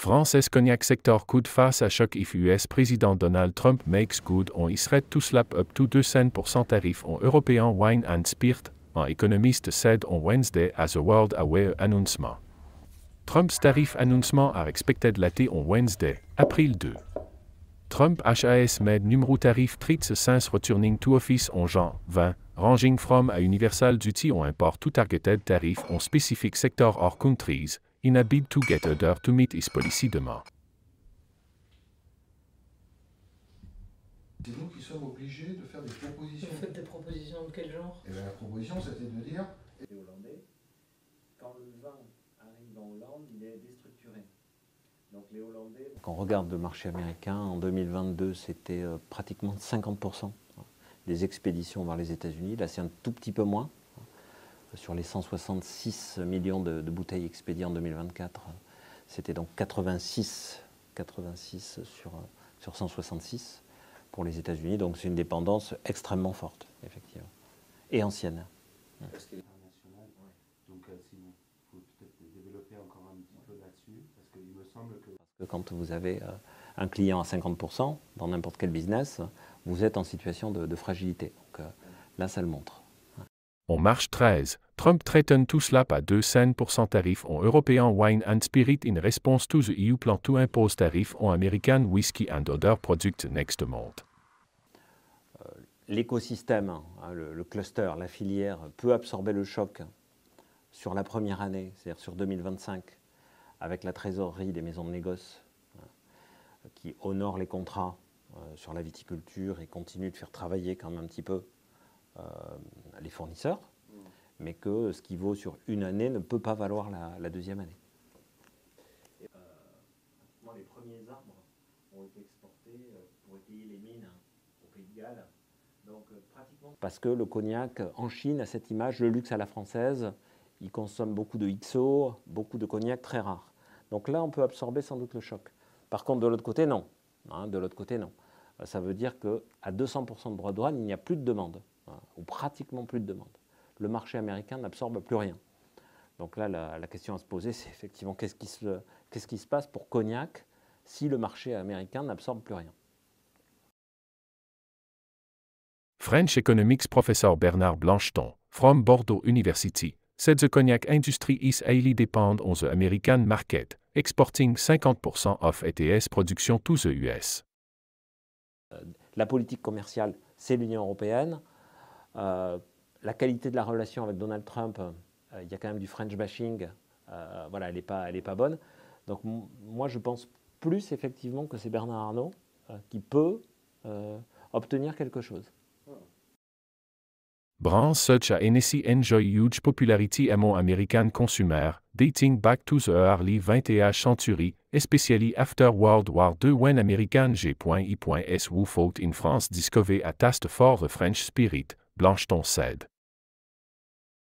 Frances cognac sector could face à choc if US Président Donald Trump makes good on Israel to slap up to 2% tarif on European wine and spirit, an economist said on Wednesday as a world aware announcement. Trump's tariff announcement are expected late on Wednesday, April 2. Trump has made numero tarif treats since returning to office on Jan 20, ranging from a universal duty on import to targeted tariff on specific sector or countries, in a bid to get order to meet his policy demand. C'est nous qui sommes obligés de faire des propositions. Vous faites des propositions de quel genre? Et bien, la proposition, c'était de dire... Les Hollandais, quand le vin arrive en Hollande, il est déstructuré. Donc les Hollandais... Quand on regarde le marché américain, en 2022, c'était pratiquement 50% des expéditions vers les États-Unis. Là, c'est un tout petit peu moins. Sur les 166 millions de bouteilles expédiées en 2024, c'était donc 86 sur 166 pour les États-Unis. Donc c'est une dépendance extrêmement forte, effectivement, et ancienne. Parce qu'elle est internationale, ouais. Donc si vous pouvez peut-être développer encore un petit peu là-dessus, parce qu'il me semble que... Parce que quand vous avez un client à 50% dans n'importe quel business, vous êtes en situation de fragilité. Donc là, ça le montre. On March 13, Trump threatened to slap à 2% tarif on European wine and spirit in response to the EU plan to impose tarif on American whiskey and other products next month. L'écosystème, le cluster, la filière peut absorber le choc sur la première année, c'est-à-dire sur 2025, avec la trésorerie des maisons de négoce qui honorent les contrats sur la viticulture et continuent de faire travailler quand même un petit peu les fournisseurs, mais que ce qui vaut sur une année ne peut pas valoir la deuxième année. Moi, les premiers arbres ont été exportés pour étayer les mines au Pays de Galles. Donc, pratiquement... Parce que le cognac en Chine a cette image, le luxe à la française, il consomme beaucoup de XO, beaucoup de cognac très rare. Donc là, on peut absorber sans doute le choc. Par contre, de l'autre côté, non. De l'autre côté, non. Ça veut dire qu'à 200% de droits de douane, il n'y a plus de demande, ou pratiquement plus de demande. Le marché américain n'absorbe plus rien. Donc là, la question à se poser, c'est effectivement qu'est-ce qui se passe pour cognac si le marché américain n'absorbe plus rien. French economics professor Bernard Blancheton, from Bordeaux University, said the cognac industry is highly dependent on the American market, exporting 50% of its production to the US. La politique commerciale, c'est l'Union européenne. La qualité de la relation avec Donald Trump, il y a quand même du French bashing, voilà, elle est pas bonne. Donc moi, je pense plus effectivement que c'est Bernard Arnault qui peut obtenir quelque chose. Brands such as Hennessy enjoy huge popularity among American consumers, dating back to the early 20th century, especially after World War II when American G.I.S. who fought in France discovered a taste for the French spirit, Blancheton said.